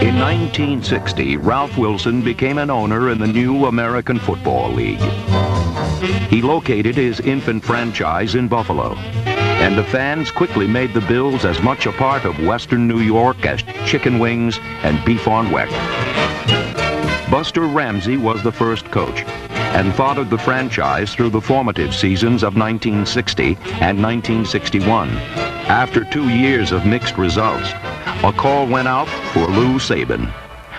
In 1960, Ralph Wilson became an owner in the new American Football League. He located his infant franchise in Buffalo, and the fans quickly made the Bills as much a part of Western New York as chicken wings and beef on weck. Buster Ramsey was the first coach and fathered the franchise through the formative seasons of 1960 and 1961. After 2 years of mixed results, a call went out for Lou Saban.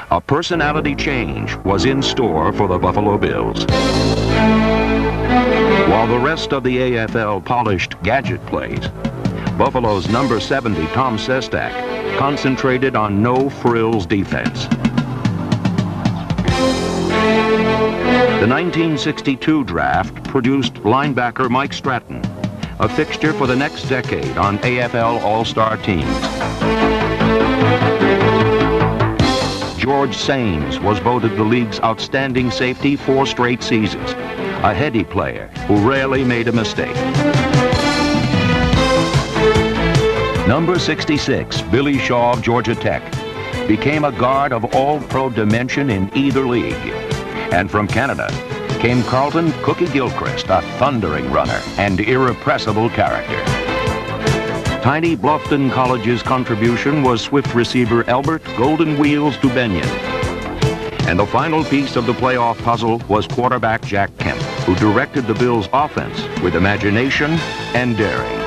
A personality change was in store for the Buffalo Bills. While the rest of the AFL polished gadget plays, Buffalo's number 70, Tom Sestak, concentrated on no-frills defense. The 1962 draft produced linebacker Mike Stratton, a fixture for the next decade on AFL All-Star teams. George Sains was voted the league's outstanding safety 4 straight seasons, a heady player who rarely made a mistake. Number 66, Billy Shaw of Georgia Tech, became a guard of all-pro dimension in either league. And from Canada came Carlton Cookie Gilchrist, a thundering runner and irrepressible character. Tiny Bluffton College's contribution was swift receiver Albert Golden Wheels Dubenian. And the final piece of the playoff puzzle was quarterback Jack Kemp, who directed the Bills' offense with imagination and daring.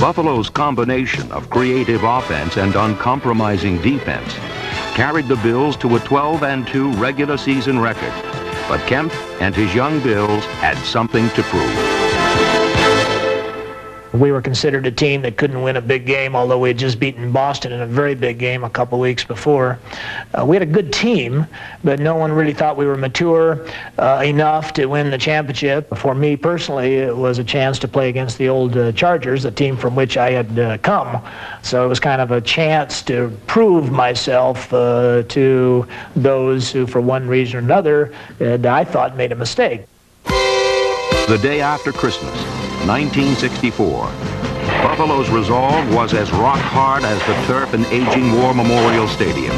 Buffalo's combination of creative offense and uncompromising defense carried the Bills to a 12-2 regular season record. But Kemp and his young Bills had something to prove. We were considered a team that couldn't win a big game, although we had just beaten Boston in a very big game a couple weeks before. We had a good team, but no one really thought we were mature enough to win the championship. For me personally, it was a chance to play against the old Chargers, a team from which I had come. So it was kind of a chance to prove myself to those who, for one reason or another, I thought made a mistake. The day after Christmas, 1964, Buffalo's resolve was as rock hard as the turf in aging War Memorial Stadium.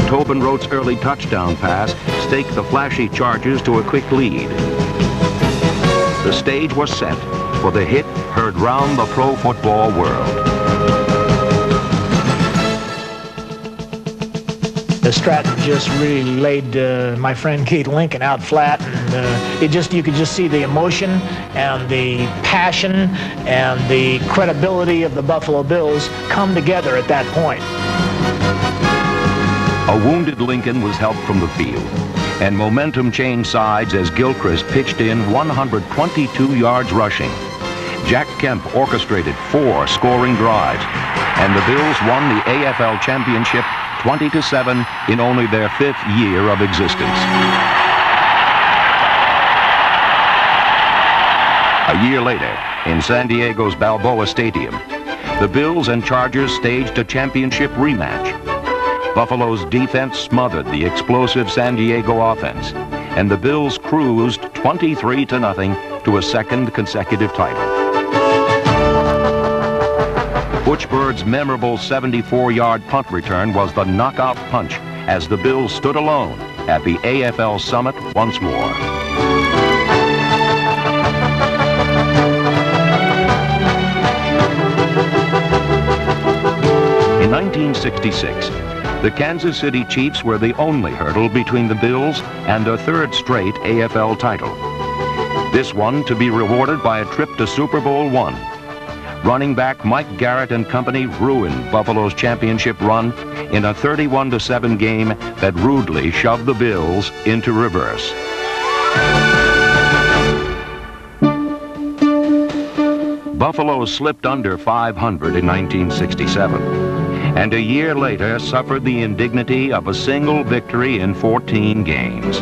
Tobin Rote's early touchdown pass staked the flashy Chargers to a quick lead. The stage was set for the hit heard round the pro football world. Stratton just really laid my friend Keith Lincoln out flat, and you could just see the emotion and the passion and the credibility of the Buffalo Bills come together at that point. A wounded Lincoln was helped from the field, and momentum changed sides as Gilchrist pitched in 122 yards rushing. Jack Kemp orchestrated 4 scoring drives, and the Bills won the AFL championship 20-7 in only their 5th year of existence. A year later, in San Diego's Balboa Stadium, the Bills and Chargers staged a championship rematch. Buffalo's defense smothered the explosive San Diego offense, and the Bills cruised 23-0 to a second consecutive title. Butch Bird's memorable 74-yard punt return was the knockout punch as the Bills stood alone at the AFL summit once more. In 1966, the Kansas City Chiefs were the only hurdle between the Bills and a 3rd straight AFL title. This one to be rewarded by a trip to Super Bowl I. Running back Mike Garrett and company ruined Buffalo's championship run in a 31-7 game that rudely shoved the Bills into reverse. Buffalo slipped under 500 in 1967, and a year later suffered the indignity of a single victory in 14 games.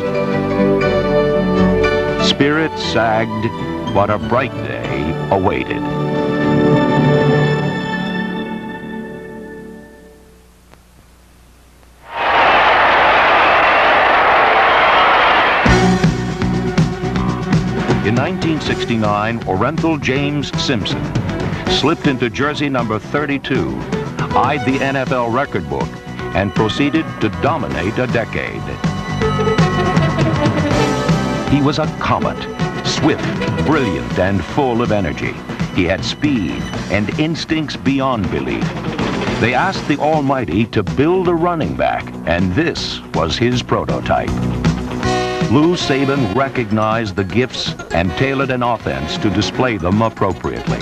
Spirits sagged, but a bright day awaited. In 1969, Orenthal James Simpson slipped into jersey number 32, eyed the NFL record book, and proceeded to dominate a decade. He was a comet, swift, brilliant, and full of energy. He had speed and instincts beyond belief. They asked the Almighty to build a running back, and this was his prototype. Lou Saban recognized the gifts and tailored an offense to display them appropriately.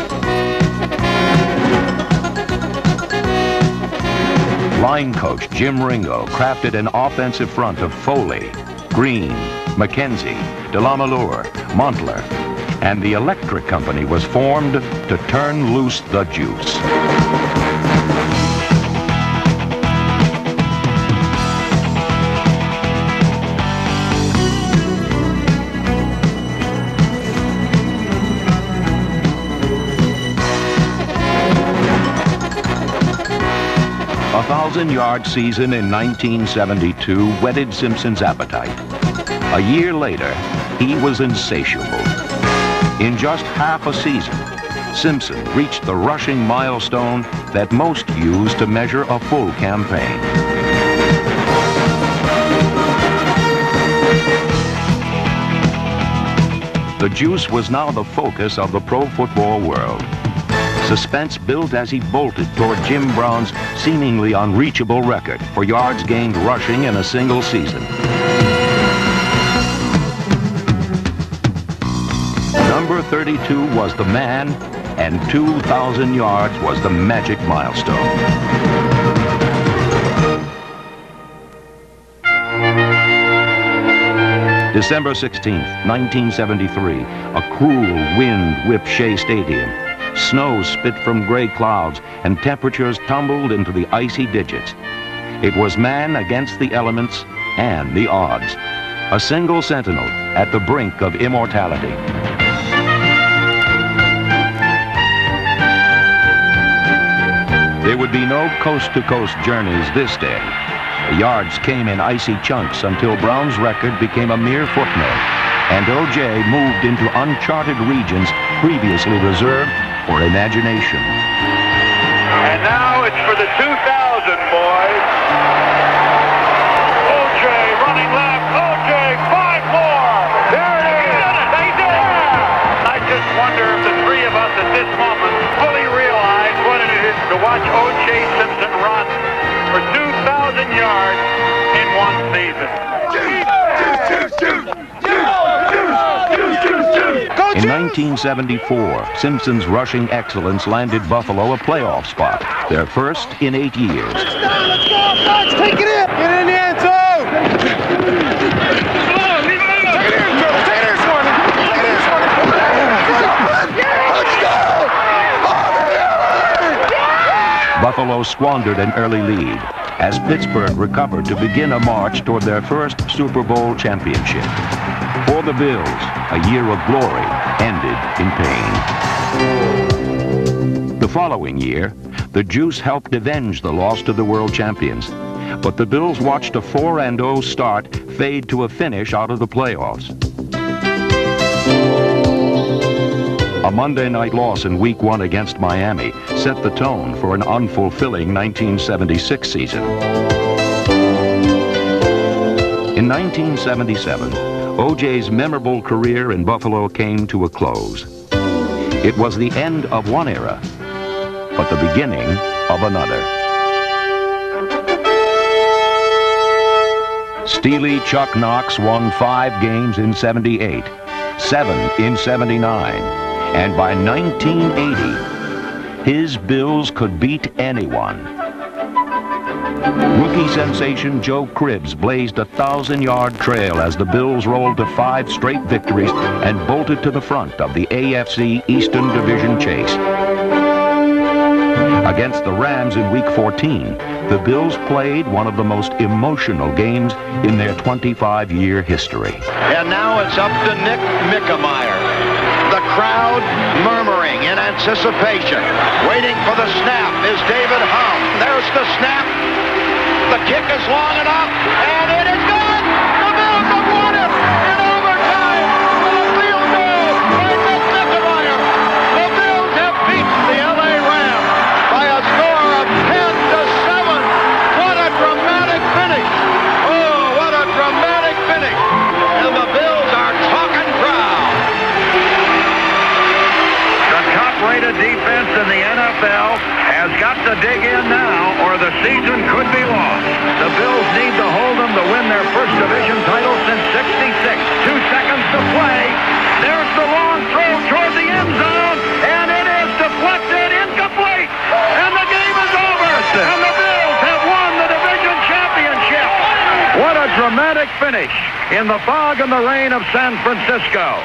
Line coach Jim Ringo crafted an offensive front of Foley, Green, McKenzie, DeLamelure, Montler, and the Electric Company was formed to turn loose the juice. A 1,000-yard season in 1972 whetted Simpson's appetite. A year later, he was insatiable. In just half a season, Simpson reached the rushing milestone that most use to measure a full campaign. The juice was now the focus of the pro football world. Suspense built as he bolted toward Jim Brown's seemingly unreachable record for yards gained rushing in a single season. Number 32 was the man, and 2,000 yards was the magic milestone. December 16th, 1973, a cruel wind whipped Shea Stadium. Snow spit from gray clouds, and temperatures tumbled into the icy digits. It was man against the elements and the odds. A single sentinel at the brink of immortality. There would be no coast-to-coast journeys this day. The yards came in icy chunks until Brown's record became a mere footnote, and O.J. moved into uncharted regions previously reserved for imagination. And now it's for the 2,000, boys. O.J. running left. O.J. 5 more. There it is. They did it. I just wonder if the three of us at this moment fully realize what it is to watch O.J. Simpson run for 2,000 yards in one season. In 1974, Simpson's rushing excellence landed Buffalo a playoff spot, their first in 8 years. Let's go, Fox, take it in! Get in the end zone! Take it in, Joe! Take it in, Swanee! Take it in, Swanee! Buffalo squandered an early lead as Pittsburgh recovered to begin a march toward their first Super Bowl championship. For the Bills, a year of glory ended in pain. The following year, the juice helped avenge the loss to the world champions, but the Bills watched a 4-0 start fade to a finish out of the playoffs. A Monday night loss in Week 1 against Miami set the tone for an unfulfilling 1976 season. In 1977, O.J.'s memorable career in Buffalo came to a close. It was the end of one era, but the beginning of another. Steely Chuck Knox won 5 games in 78, 7 in 79, and by 1980, his Bills could beat anyone. Rookie sensation Joe Cribbs blazed a 1,000-yard trail as the Bills rolled to 5 straight victories and bolted to the front of the AFC Eastern Division chase. Against the Rams in Week 14, the Bills played one of the most emotional games in their 25-year history. And now it's up to Nick Mickemeyer. The crowd murmuring in anticipation. Waiting for the snap is David Humm. There's the snap. The kick is long enough, and it is good! The Bills have won it in overtime with a field goal season could be lost. The Bills need to hold them to win their first division title since '66. 2 seconds to play. There's the long throw toward the end zone, and it is deflected, incomplete, and the game is over. And the Bills have won the division championship. What a dramatic finish in the fog and the rain of San Francisco.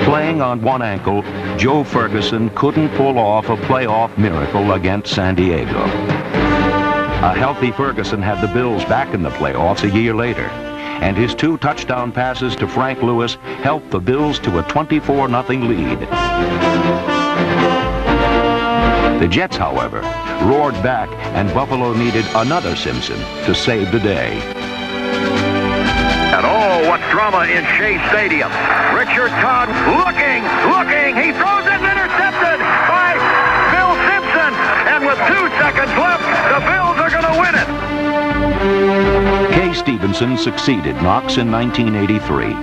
Playing on one ankle, Joe Ferguson couldn't pull off a playoff miracle against San Diego. A healthy Ferguson had the Bills back in the playoffs a year later, and his 2 touchdown passes to Frank Lewis helped the Bills to a 24-0 lead. The Jets, however, roared back, and Buffalo needed another Simpson to save the day. And oh, what drama in Shea Stadium. Richard Todd looking, he throws it, intercepted by Bill Simpson. And with 2 seconds left, the Bills are going to win it. Kay Stevenson succeeded Knox in 1983.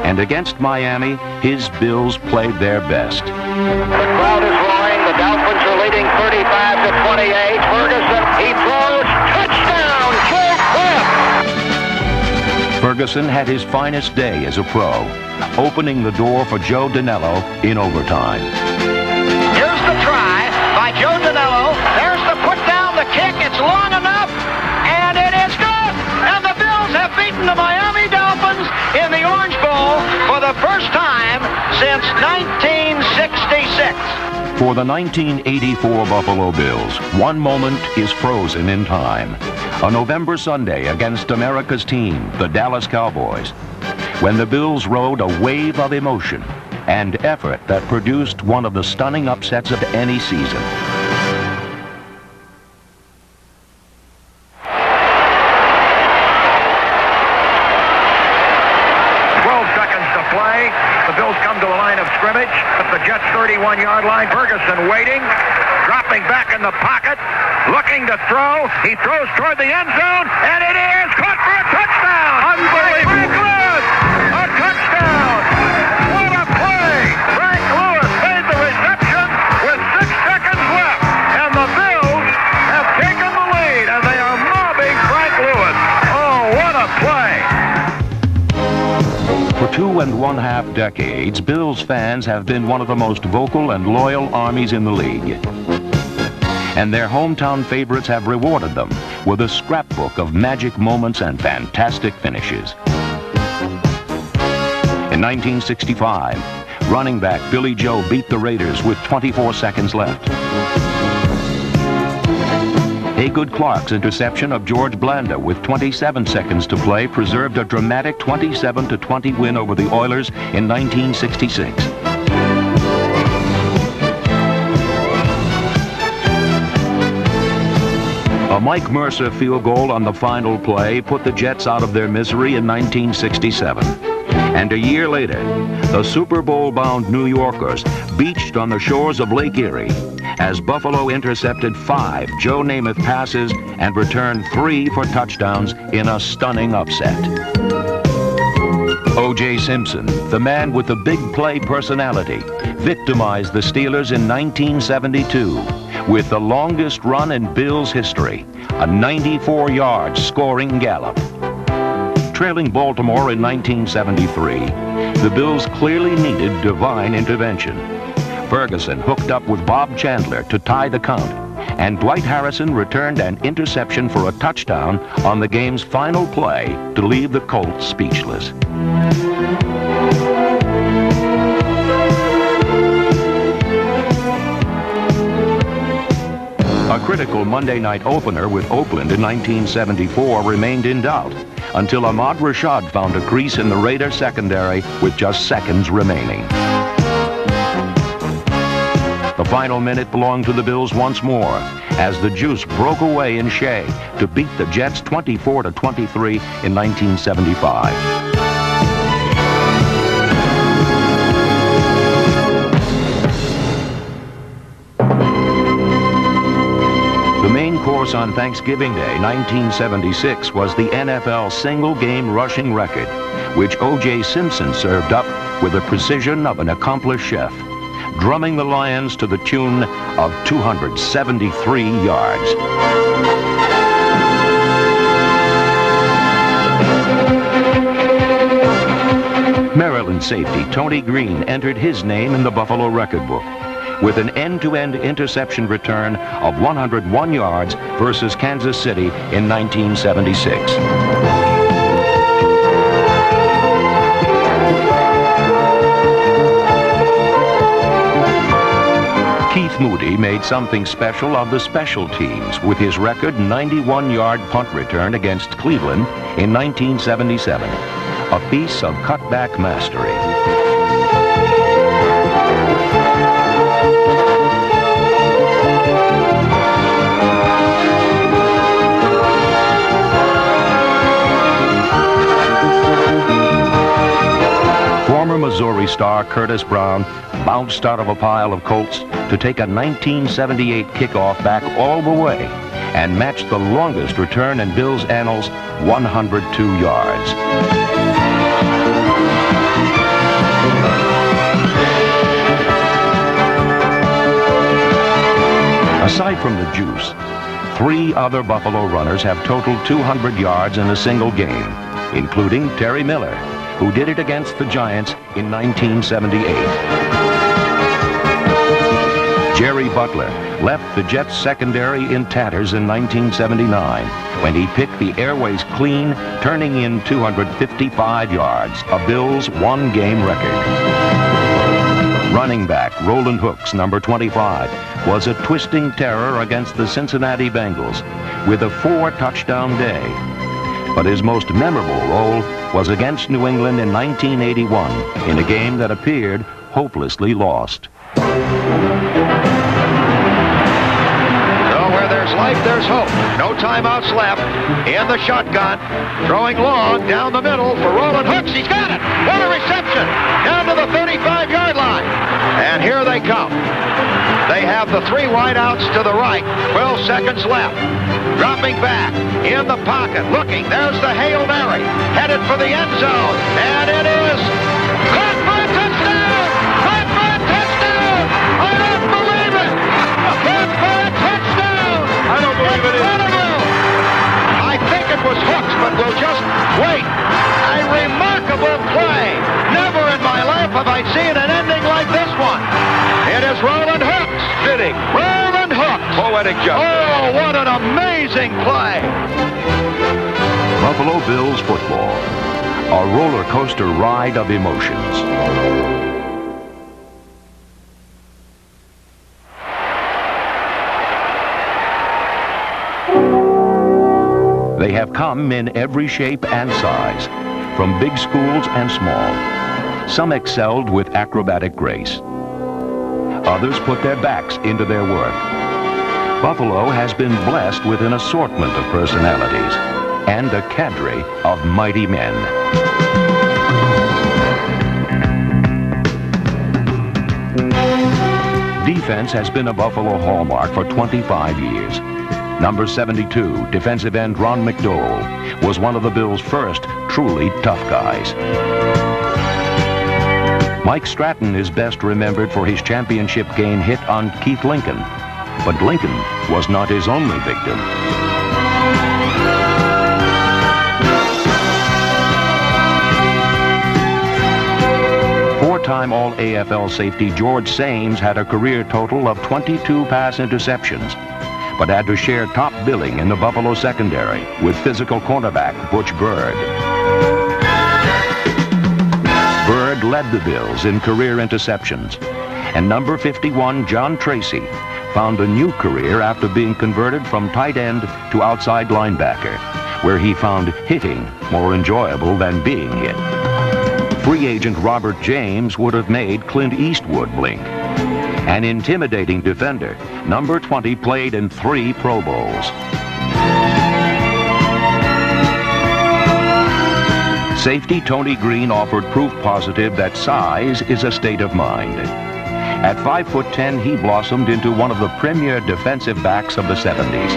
And against Miami, his Bills played their best. The crowd is roaring. The Dolphins are leading 35-28. Ferguson, he throws, touchdown, Joe Cliff. Ferguson had his finest day as a pro, opening the door for Joe Danello in overtime. Here's the try by Joe Danello. There's the put down, the kick. It's long enough, and it is good. And the Bills have beaten the Miami Dolphins in the Orange Bowl for the first time since 1966. For the 1984 Buffalo Bills, one moment is frozen in time. A November Sunday against America's team, the Dallas Cowboys, when the Bills rode a wave of emotion and effort that produced one of the stunning upsets of any season. 12 seconds to play. The Bills come to the line of scrimmage at the Jets' 31-yard line. Ferguson waiting, dropping back in the pocket, looking to throw. He throws toward the end zone, and it is caught for a touchdown. Unbelievable. A touchdown. What a play. Frank Lewis made the reception with 6 seconds left, and the Bills have taken the lead, and they are mobbing Frank Lewis. Oh, what a play. For 2.5 decades, Bills fans have been one of the most vocal and loyal armies in the league. And their hometown favorites have rewarded them with a scrapbook of magic moments and fantastic finishes. In 1965, running back Billy Joe beat the Raiders with 24 seconds left. Haygood Clark's interception of George Blanda with 27 seconds to play preserved a dramatic 27-20 win over the Oilers in 1966. A Mike Mercer field goal on the final play put the Jets out of their misery in 1967. And a year later, the Super Bowl-bound New Yorkers beached on the shores of Lake Erie as Buffalo intercepted 5 Joe Namath passes and returned 3 for touchdowns in a stunning upset. O.J. Simpson, the man with the big play personality, victimized the Steelers in 1972 with the longest run in Bills history, a 94-yard scoring gallop. Trailing Baltimore in 1973, the Bills clearly needed divine intervention. Ferguson hooked up with Bob Chandler to tie the count, and Dwight Harrison returned an interception for a touchdown on the game's final play to leave the Colts speechless. A critical Monday night opener with Oakland in 1974 remained in doubt until Ahmad Rashad found a crease in the Raider secondary with just seconds remaining. The final minute belonged to the Bills once more as the juice broke away in Shea to beat the Jets 24-23 in 1975. The main course on Thanksgiving Day, 1976, was the NFL single-game rushing record, which O.J. Simpson served up with the precision of an accomplished chef. drumming the Lions to the tune of 273 yards. Maryland safety Tony Green entered his name in the Buffalo record book with an end-to-end interception return of 101 yards versus Kansas City in 1976. Keith Moody made something special of the special teams with his record 91-yard punt return against Cleveland in 1977, a piece of cutback mastery. Former Missouri star Curtis Brown bounced out of a pile of Colts to take a 1978 kickoff back all the way and matched the longest return in Bills annals, 102 yards. Aside from the juice, 3 other Buffalo runners have totaled 200 yards in a single game, including Terry Miller, who did it against the Giants in 1978. Jerry Butler left the Jets secondary in tatters in 1979 when he picked the airways clean, turning in 255 yards, a Bills one-game record. Running back Roland Hooks, number 25, was a twisting terror against the Cincinnati Bengals with a 4-touchdown day. But his most memorable role was against New England in 1981 in a game that appeared hopelessly lost. So where there's life, there's hope. No timeouts left. In the shotgun. Throwing long down the middle for Roland Hooks. He's got it. What a reception. Down to the 35-yard line. And here they come. They have the 3 wideouts to the right. 12 seconds left. Dropping back in the pocket. Looking. There's the Hail Mary. Headed for the end zone. And it is caught for a touchdown. Caught for a touchdown. I don't believe it. Caught for a touchdown. I don't believe it Incredible. I think it was Hooks, but we'll just wait. A remarkable play. Never in my life have I seen an ending like this one. It is Roland Hooks. Fitting. Roland Hooks. Poetic justice. Oh, what an amazing play. Buffalo Bills football, a roller coaster ride of emotions. They have come in every shape and size, from big schools and small. Some excelled with acrobatic grace. Others put their backs into their work. Buffalo has been blessed with an assortment of personalities and a cadre of mighty men. Defense has been a Buffalo hallmark for 25 years. Number 72, defensive end Ron McDowell, was one of the Bills' first truly tough guys. Mike Stratton is best remembered for his championship game hit on Keith Lincoln, but Lincoln was not his only victim. Four-time All-AFL safety George Sames had a career total of 22 pass interceptions, but had to share top billing in the Buffalo secondary with physical cornerback Butch Bird. Bird led the Bills in career interceptions, and number 51, John Tracy, found a new career after being converted from tight end to outside linebacker, where he found hitting more enjoyable than being hit. Free agent Robert James would have made Clint Eastwood blink. An intimidating defender, number 20 played in 3 Pro Bowls. Safety Tony Green offered proof positive that size is a state of mind. At 5'10", he blossomed into one of the premier defensive backs of the 70s.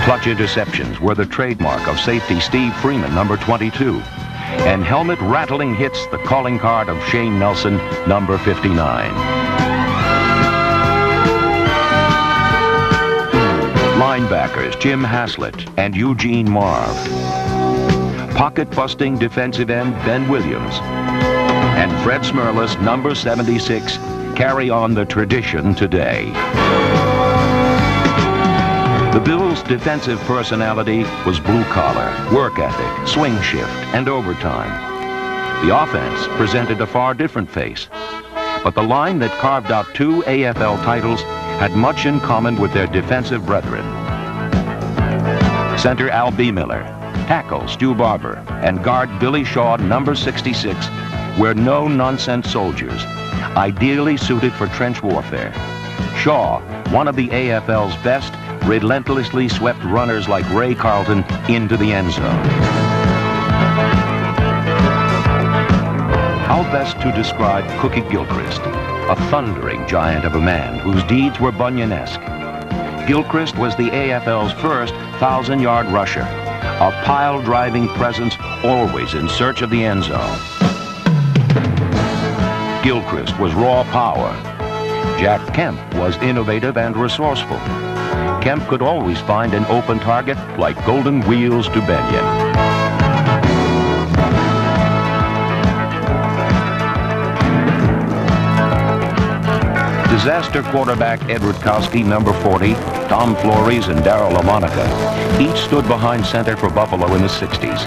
Clutch interceptions were the trademark of safety Steve Freeman, number 22. and helmet-rattling hits the calling card of Shane Nelson, number 59. Linebackers Jim Haslett and Eugene Marv. Pocket-busting defensive end Ben Williams and Fred Smerlas, number 76, carry on the tradition today. The Bills' defensive personality was blue-collar, work ethic, swing shift, and overtime. The offense presented a far different face, but the line that carved out 2 AFL titles had much in common with their defensive brethren. Center Al B. Miller, tackle Stu Barber, and guard Billy Shaw, number 66, were no-nonsense soldiers, ideally suited for trench warfare. Shaw, one of the AFL's best, relentlessly swept runners like Ray Carlton into the end zone. How best to describe Cookie Gilchrist, a thundering giant of a man whose deeds were Bunyan-esque. Gilchrist was the AFL's first 1,000-yard rusher, a pile-driving presence always in search of the end zone. Gilchrist was raw power. Jack Kemp was innovative and resourceful. Kemp could always find an open target like golden wheels to Benyon. Disaster quarterback Ed Rutkowski, number 40, Tom Flores, and Darryl LaMonica each stood behind center for Buffalo in the 60s.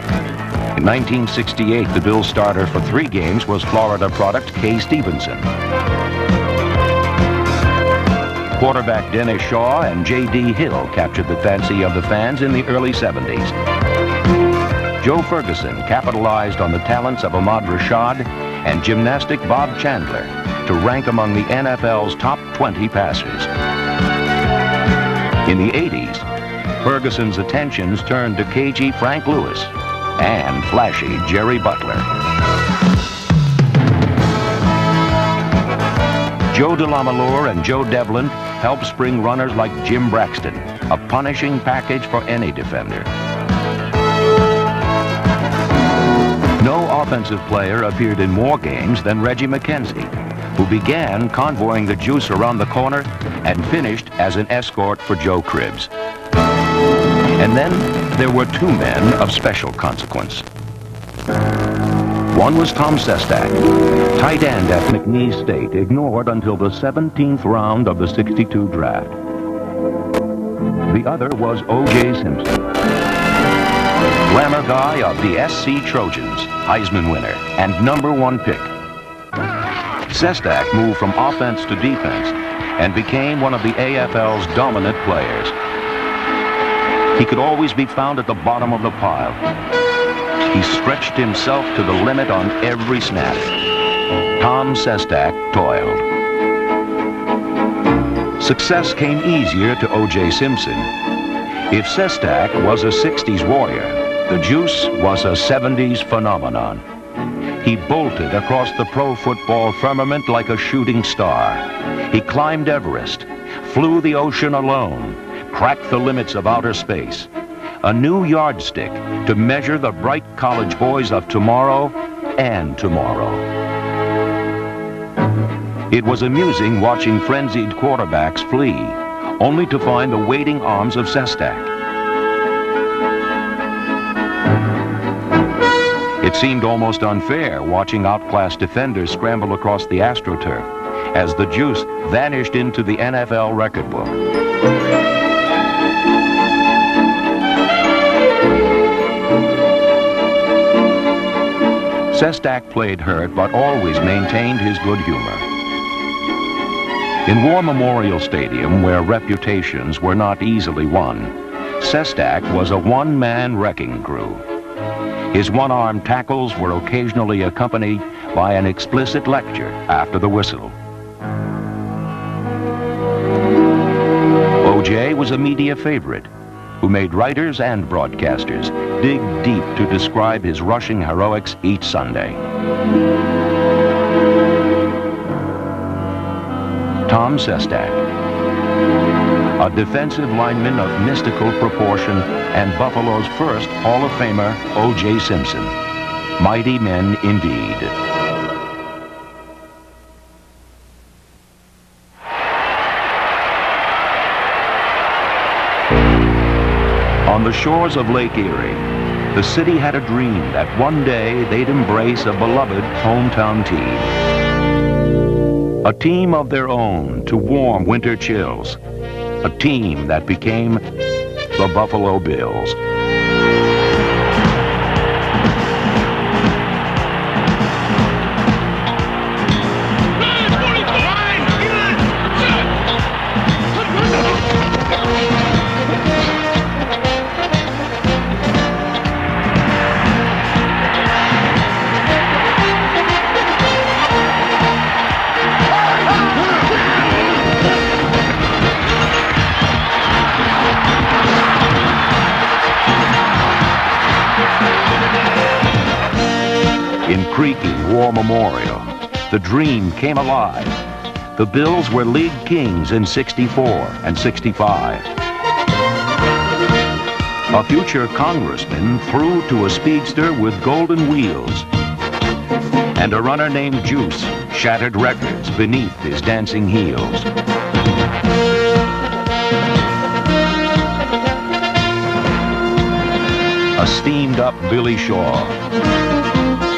In 1968, the Bills starter for 3 games was Florida product Kay Stevenson. Quarterback Dennis Shaw and J.D. Hill captured the fancy of the fans in the early 70s. Joe Ferguson capitalized on the talents of Ahmad Rashad and gymnastic Bob Chandler to rank among the NFL's top 20 passers. In the 80s, Ferguson's attentions turned to cagey Frank Lewis and flashy Jerry Butler. Joe DeLamalure and Joe Devlin helped spring runners like Jim Braxton, a punishing package for any defender. No offensive player appeared in more games than Reggie McKenzie, who began convoying the juice around the corner and finished as an escort for Joe Cribbs. And then there were 2 men of special consequence. One was Tom Sestak, tight end at McNeese State, ignored until the 17th round of the '62 draft. The other was O.J. Simpson, glamour guy of the SC Trojans, Heisman winner, and number 1 pick. Sestak moved from offense to defense and became one of the AFL's dominant players. He could always be found at the bottom of the pile. He stretched himself to the limit on every snap. Tom Sestak toiled. Success came easier to O.J. Simpson. If Sestak was a 60s warrior, the juice was a 70s phenomenon. He bolted across the pro football firmament like a shooting star. He climbed Everest, flew the ocean alone, cracked the limits of outer space. A new yardstick to measure the bright college boys of tomorrow and tomorrow. It was amusing watching frenzied quarterbacks flee, only to find the waiting arms of Sestak. It seemed almost unfair watching outclassed defenders scramble across the AstroTurf as the juice vanished into the NFL record book. Sestak played hurt, but always maintained his good humor. In War Memorial Stadium, where reputations were not easily won, Sestak was a one-man wrecking crew. His one-armed tackles were occasionally accompanied by an explicit lecture after the whistle. O.J. was a media favorite who made writers and broadcasters dig deep to describe his rushing heroics each Sunday. Tom Sestak, a defensive lineman of mystical proportion and Buffalo's first Hall of Famer, O.J. Simpson. Mighty men indeed. On the shores of Lake Erie, the city had a dream that one day they'd embrace a beloved hometown team. A team of their own to warm winter chills. A team that became the Buffalo Bills. In creaky War Memorial, the dream came alive. The Bills were league kings in '64 and '65. A future congressman threw to a speedster with golden wheels. And a runner named Juice shattered records beneath his dancing heels. A steamed-up Billy Shaw.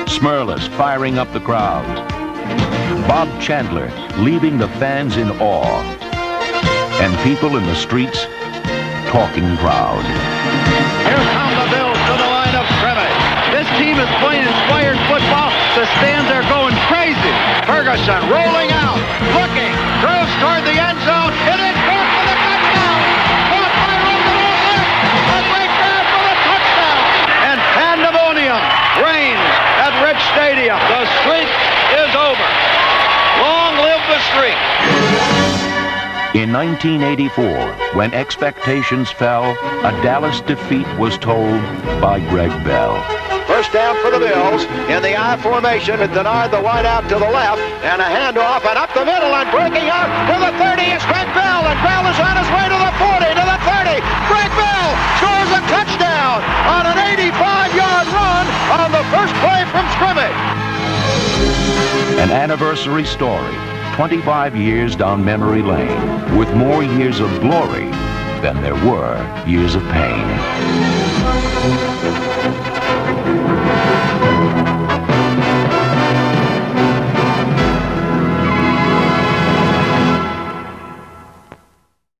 Smurlus firing up the crowd. Bob Chandler leaving the fans in awe. And people in the streets talking proud. Here come the Bills to the line of scrimmage. This team is playing inspired football. The stands are going crazy. Ferguson rolling out, looking, throws toward the end zone. It is good for the touchdown. Caught by Roosevelt left. A great grab for the touchdown. And pandemonium reigns at Rich Stadium. The streak is over. Long live the streak. In 1984, when expectations fell, a Dallas defeat was told by Greg Bell. First down for the Bills in the I formation. It denied the wide out to the left, and a handoff, and up the middle, and breaking out to the 30 is Greg Bell, and Bell is on his way to the 40, to the 30. Greg Bell scores a touchdown on an 85-yard run on the first play from scrimmage. An anniversary story, 25 years down memory lane, with more years of glory than there were years of pain.